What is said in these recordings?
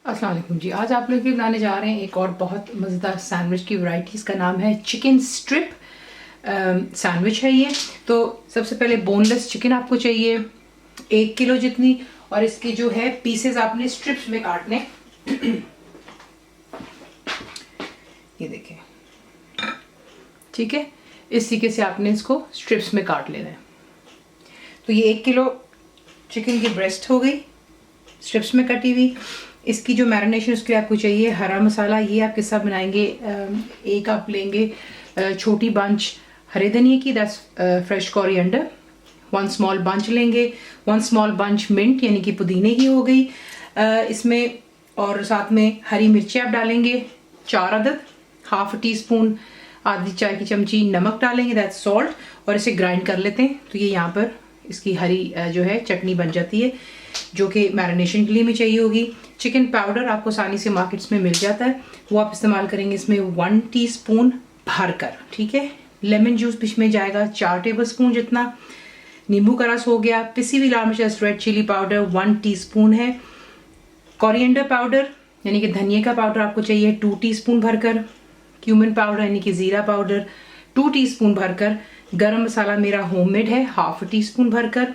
अस्सलाम वालेकुम जी। आज आप लोग के बनाने जा रहे हैं एक और बहुत मज़ेदार सैंडविच की वैरायटी। इसका नाम है चिकन स्ट्रिप सैंडविच है ये। तो सबसे पहले बोनलेस चिकन आपको चाहिए 1 किलो जितनी, और इसके जो है पीसेस आपने स्ट्रिप्स में काटने। ये देखें, ठीक है, इस तरीके से आपने इसको स्ट्रिप्स में काट लेना है। तो ये 1 किलो चिकन की ब्रेस्ट हो गई स्ट्रिप्स में कटी हुई। इसकी जो मैरिनेशन उसके लिए आपको चाहिए हरा मसाला। ये आप किस साथ बनाएंगे, एक आप लेंगे छोटी बंच हरे धनिए की, that's fresh coriander. 1 small bunch लेंगे, 1 स्मॉल बंच मिंट यानी कि पुदीने की हो गई इसमें। और साथ में हरी मिर्ची आप डालेंगे 4 अदद, हाफ टी स्पून आधी चाय की चमची नमक डालेंगे, दैट्स सॉल्ट। और इसे ग्राइंड कर लेते हैं। तो ये यहाँ पर इसकी हरी जो है चटनी बन जाती है, जो कि मैरिनेशन के लिए भी चाहिए होगी। चिकन पाउडर आपको आसानी से मार्केट्स में मिल जाता है, वो आप इस्तेमाल करेंगे इसमें 1 टीस्पून भरकर, ठीक है। लेमन जूस बीच में जाएगा 4 टेबलस्पून जितना। नींबू का रस हो गया। पिसी हुई लाल मिर्च रेड चिली पाउडर 1 टीस्पून है। कोरिएंडर पाउडर यानी कि धनिया का पाउडर आपको चाहिए 2 टीस्पून भरकर। क्यूमिन पाउडर यानी कि जीरा पाउडर 2 टीस्पून भरकर। गरम मसाला मेरा होममेड है, हाफ टी स्पून भरकर।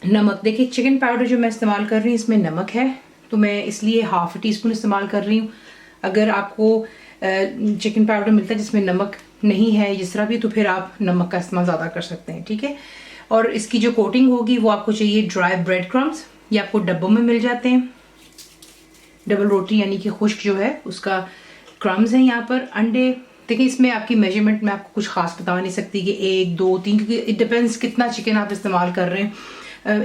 नमक, देखिए चिकन पाउडर जो मैं इस्तेमाल कर रही हूँ इसमें नमक है, तो मैं इसलिए हाफ टी स्पून इस्तेमाल कर रही हूँ। अगर आपको चिकन पाउडर मिलता है जिसमें नमक नहीं है जिस तरह भी, तो फिर आप नमक का इस्तेमाल ज़्यादा कर सकते हैं, ठीक है। और इसकी जो कोटिंग होगी वो आपको चाहिए ड्राई ब्रेड क्रम्स, ये आपको डब्बों में मिल जाते हैं। डबल रोटी यानी कि खुश्क जो है उसका क्रम्स है यहाँ पर। अंडे, देखिए इसमें आपकी मेजरमेंट में आपको कुछ खास बता नहीं सकती कि 1, 2, 3, क्योंकि इट डिपेंड्स कितना चिकन आप इस्तेमाल कर रहे हैं।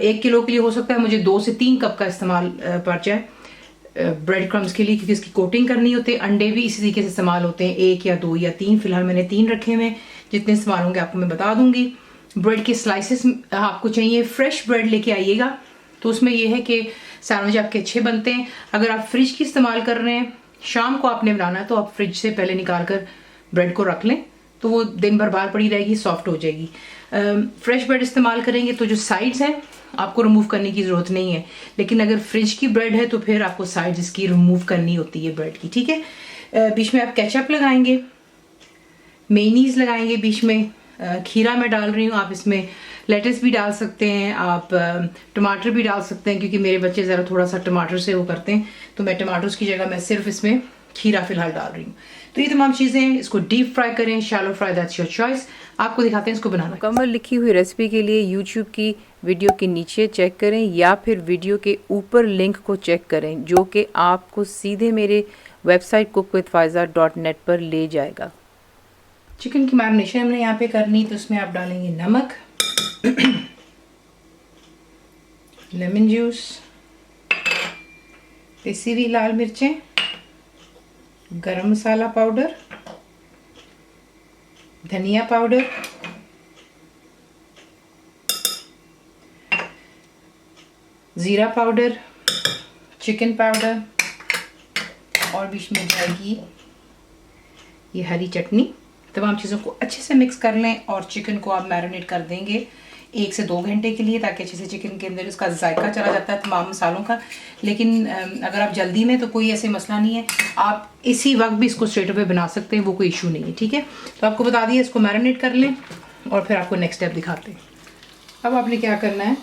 1 किलो के लिए हो सकता है मुझे 2 से 3 कप का इस्तेमाल पड़ जाए ब्रेड क्रम्स के लिए, क्योंकि इसकी कोटिंग करनी होती है। अंडे भी इसी तरीके से इस्तेमाल होते हैं, 1 या 2 या 3। फिलहाल मैंने 3 रखे हुए, जितने इस्तेमाल होंगे आपको मैं बता दूंगी। ब्रेड के स्लाइसेस आपको चाहिए, फ्रेश ब्रेड लेके आइएगा, तो उसमें यह है कि सैंडविच आपके अच्छे बनते हैं। अगर आप फ्रिज की इस्तेमाल कर रहे हैं, शाम को आपने बनाना है, तो आप फ्रिज से पहले निकाल कर ब्रेड को रख लें, तो वो दिन भर बाहर पड़ी रहेगी, सॉफ्ट हो जाएगी। फ्रेश ब्रेड इस्तेमाल करेंगे तो जो साइड्स हैं आपको रिमूव करने की ज़रूरत नहीं है, लेकिन अगर फ्रिज की ब्रेड है तो फिर आपको साइड्स इसकी रिमूव करनी होती है ब्रेड की, ठीक है। बीच में आप केचप लगाएंगे, मेयोनीज लगाएंगे बीच में। खीरा मैं डाल रही हूँ, आप इसमें लेटस भी डाल सकते हैं, आप टमाटर भी डाल सकते हैं, क्योंकि मेरे बच्चे ज़रा थोड़ा सा टमाटर से वो करते हैं, तो मैं टमाटर्स की जगह मैं सिर्फ इसमें खीरा फिलहाल डाल रही हूँ। तो ये तमाम चीज़ें, इसको डीप फ्राई करें, shallow fry, that's your choice. आपको दिखाते हैं इसको बनाना। मुकम्मल लिखी हुई रेसिपी के लिए यूट्यूब की वीडियो के नीचे चेक करें या फिर वीडियो के ऊपर लिंक को चेक करें, जो कि आपको सीधे मेरे वेबसाइट cookwithfaiza.net पर ले जाएगा। चिकन की मैरिनेशन हमने यहाँ पे करनी, तो उसमें आप डालेंगे नमक, लेमन जूस, पिसी हुई लाल मिर्चें, गरम मसाला पाउडर, धनिया पाउडर, जीरा पाउडर, चिकन पाउडर, और बीच में जाएगी ये हरी चटनी। तमाम चीज़ों को अच्छे से मिक्स कर लें और चिकन को आप मैरिनेट कर देंगे 1 से 2 घंटे के लिए, ताकि अच्छे से चिकन के अंदर उसका जायका चला जाता है तमाम मसालों का। लेकिन अगर आप जल्दी में, तो कोई ऐसे मसला नहीं है, आप इसी वक्त भी इसको स्ट्रेट अवे बना सकते हैं, वो कोई इशू नहीं है, ठीक है। तो आपको बता दिया, इसको मैरिनेट कर लें और फिर आपको नेक्स्ट स्टेप दिखाते हैं। अब आपने क्या करना है,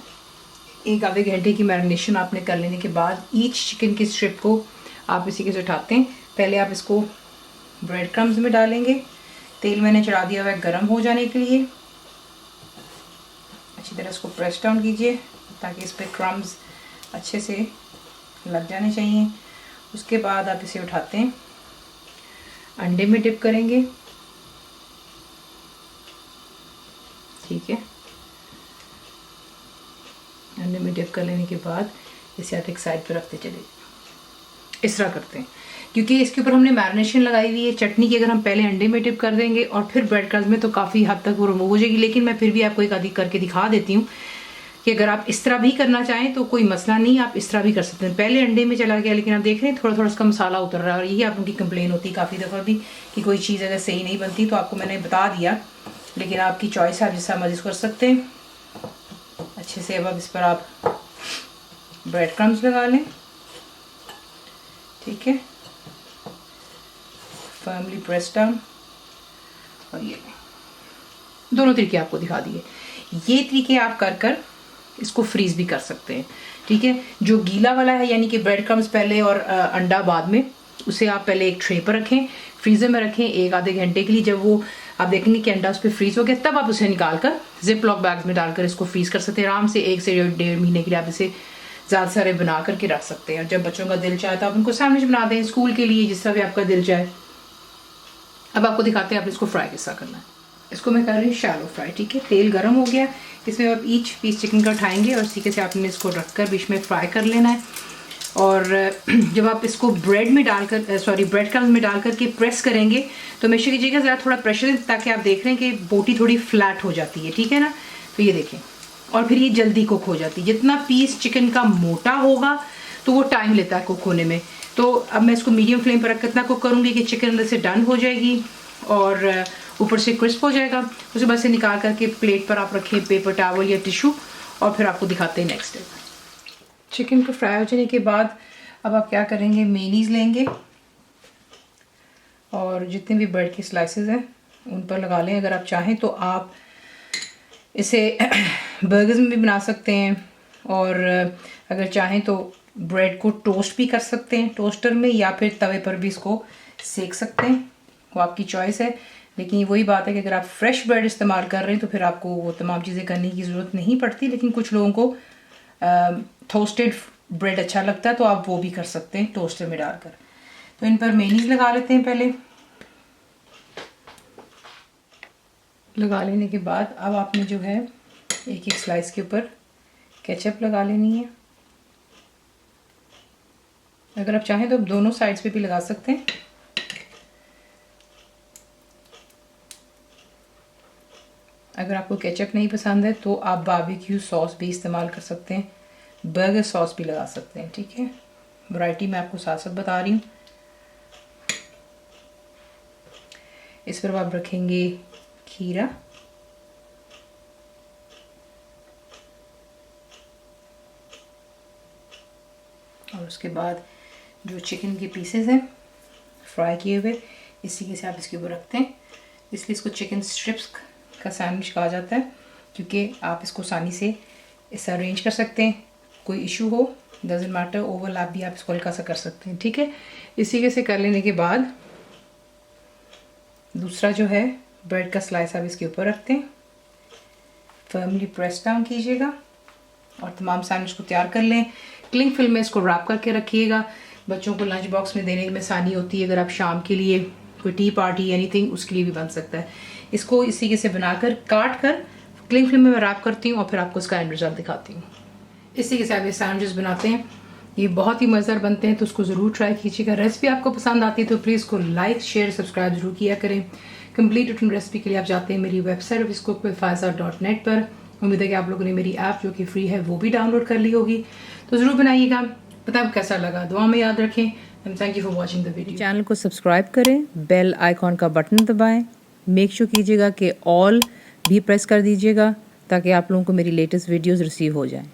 1 आधे घंटे की मैरिनेशन आपने कर लेने के बाद ईच चिकन की स्ट्रिप को आप इसी के से उठाते हैं। पहले आप इसको ब्रेड क्रम्स में डालेंगे। तेल मैंने चढ़ा दिया हुआ है गर्म हो जाने के लिए। अच्छी तरह इसको प्रेस डाउन कीजिए ताकि इस पर क्रम्स अच्छे से लग जाने चाहिए। उसके बाद आप इसे उठाते हैं, अंडे में डिप करेंगे, ठीक है। अंडे में डिप कर लेने के बाद इसे आप एक साइड पर रखते चले, इस तरह करते हैं, क्योंकि इसके ऊपर हमने मैरिनेशन लगाई हुई है चटनी की। अगर हम पहले अंडे में डिप कर देंगे और फिर ब्रेड क्रम्स में, तो काफ़ी हद तक वो रिमूव हो जाएगी। लेकिन मैं फिर भी आपको एक आधी करके दिखा देती हूँ कि अगर आप इस तरह भी करना चाहें तो कोई मसला नहीं, आप इस तरह भी कर सकते हैं। पहले अंडे में चला गया, लेकिन आप देख रहे हैं थोड़ा थोड़ा उसका मसाला उतर रहा है, और यही आप उनकी कंप्लेन होती है काफ़ी दफ़ा भी कि कोई चीज़ अगर सही नहीं बनती, तो आपको मैंने बता दिया, लेकिन आपकी चॉइस है, आप जिस मर्जी कर सकते हैं। अच्छे से अब इस पर आप ब्रेड क्रम्स लगा लें। ठीक है, फर्मली प्रेस डाउन। और ये दोनों तरीके आपको दिखा दिए। ये तरीके आप कर कर इसको फ्रीज भी कर सकते हैं, ठीक है। जो गीला वाला है यानी कि ब्रेड क्रम्स पहले और अंडा बाद में, उसे आप पहले एक ट्रे पर रखें, फ्रीज़र में रखें 1-आधे घंटे के लिए। जब वो आप देखेंगे कि अंडा उस पर फ्रीज़ हो गया, तब आप उसे निकाल कर जिप लॉक बैग्स में डालकर इसको फ्रीज़ कर सकते हैं आराम से। 1 से 1.5 महीने के लिए आप इसे ज़्यादा सारे बना करके रख सकते हैं। और जब बच्चों का दिल चाहे तो आप उनको सैंडविच बना दें स्कूल के लिए, जिस तरह भी आपका दिल चाहे। अब आपको दिखाते हैं आप इसको फ्राई कैसा करना है। इसको मैं कर रही हूँ शैलो फ्राई, ठीक है। तेल गर्म हो गया, इसमें आप ईच पीस चिकन का उठाएंगे और इसी से आपने इसको रखकर बीच में फ्राई कर लेना है। और जब आप इसको ब्रेड में डालकर ब्रेड क्रम्स में डालकर के प्रेस करेंगे तो हमेशा कीजिएगा ज़रा थोड़ा प्रेशर दें, ताकि आप देख रहे हैं कि बोटी थोड़ी फ्लैट हो जाती है, ठीक है ना। तो ये देखें, और फिर ये जल्दी कुक हो जाती है। जितना पीस चिकन का मोटा होगा तो वो टाइम लेता है कुक होने में। तो अब मैं इसको मीडियम फ्लेम पर रख कितना कुक करूँगी कि चिकन अंदर से डन हो जाएगी और ऊपर से क्रिस्प हो जाएगा। उसके बाद से निकाल करके प्लेट पर आप रखें पेपर टॉवल या टिश्यू, और फिर आपको दिखाते हैं नेक्स्ट स्टेप। चिकन को फ्राई हो जाने के बाद अब आप क्या करेंगे, मेयोनीज़ लेंगे और जितने भी ब्रेड के स्लाइसेस हैं उन पर लगा लें। अगर आप चाहें तो आप इसे बर्गर्स में भी बना सकते हैं, और अगर चाहें तो ब्रेड को टोस्ट भी कर सकते हैं टोस्टर में, या फिर तवे पर भी इसको सेक सकते हैं, वो आपकी चॉइस है। लेकिन वही बात है कि अगर आप फ्रेश ब्रेड इस्तेमाल कर रहे हैं तो फिर आपको वो तमाम चीज़ें करने की ज़रूरत नहीं पड़ती। लेकिन कुछ लोगों को टोस्टेड ब्रेड अच्छा लगता है तो आप वो भी कर सकते हैं टोस्टर में डालकर। तो इन पर मेयोनीज़ लगा लेते हैं। पहले लगा लेने के बाद अब आपने जो है एक एक स्लाइस के ऊपर केचप लगा लेनी है। अगर आप चाहें तो आप दोनों साइड्स पे भी लगा सकते हैं। अगर आपको केचप नहीं पसंद है तो आप बारबेक्यू सॉस भी इस्तेमाल कर सकते हैं, बर्गर सॉस भी लगा सकते हैं, ठीक है। वैरायटी मैं आपको साथ साथ बता रही हूँ। इस पर आप रखेंगे खीरा, और उसके बाद जो चिकन के पीसेस हैं फ्राई किए हुए, इसी के से आप इसके ऊपर रखते हैं। इसलिए इसको चिकन स्ट्रिप्स का सैंडविच कहा जाता है, क्योंकि आप इसको आसानी से इसे अरेंज कर सकते हैं। कोई इशू हो डजेंट मैटर, ओवरलैप भी आप इसको हल्का सा कर सकते हैं, ठीक है। इसी के से कर लेने के बाद दूसरा जो है ब्रेड का स्लाइस आप इसके ऊपर रखते हैं, फर्मली प्रेस डाउन कीजिएगा और तमाम सैंडविच को तैयार कर लें। क्लिंग फिल्म में इसको रैप करके रखिएगा, बच्चों को लंच बॉक्स में देने में आसानी होती है। अगर आप शाम के लिए कोई टी पार्टी एनीथिंग, उसके लिए भी बन सकता है। इसको इसी के से बनाकर काट कर क्लिंग फिल्म में रैप करती हूँ और फिर आपको इसका एंड रिजल्ट दिखाती हूँ। इसी के साथ ये सैंडविचेस बनाते हैं, ये बहुत ही मज़ेदार बनते हैं, तो उसको ज़रूर ट्राई कीजिएगा। रेसिपी आपको पसंद आती है तो प्लीज़ इसको लाइक शेयर सब्सक्राइब जरूर किया करें। कंप्लीट रिटर्न रेसिपी के लिए आप जाते हैं मेरी वेबसाइट officecookWithFaiza.net पर। उम्मीद है कि आप लोगों ने मेरी ऐप जो कि फ्री है वो भी डाउनलोड कर ली होगी, तो ज़रूर बनाइएगा। पता है कैसा लगा, दुआ में याद रखें। And thank you for watching the video. Channel को सब्सक्राइब करें, बेल आइकॉन का बटन दबाएं, मेक श्योर कीजिएगा कि ऑल भी प्रेस कर दीजिएगा ताकि आप लोगों को मेरी लेटेस्ट वीडियोस रिसीव हो जाएं।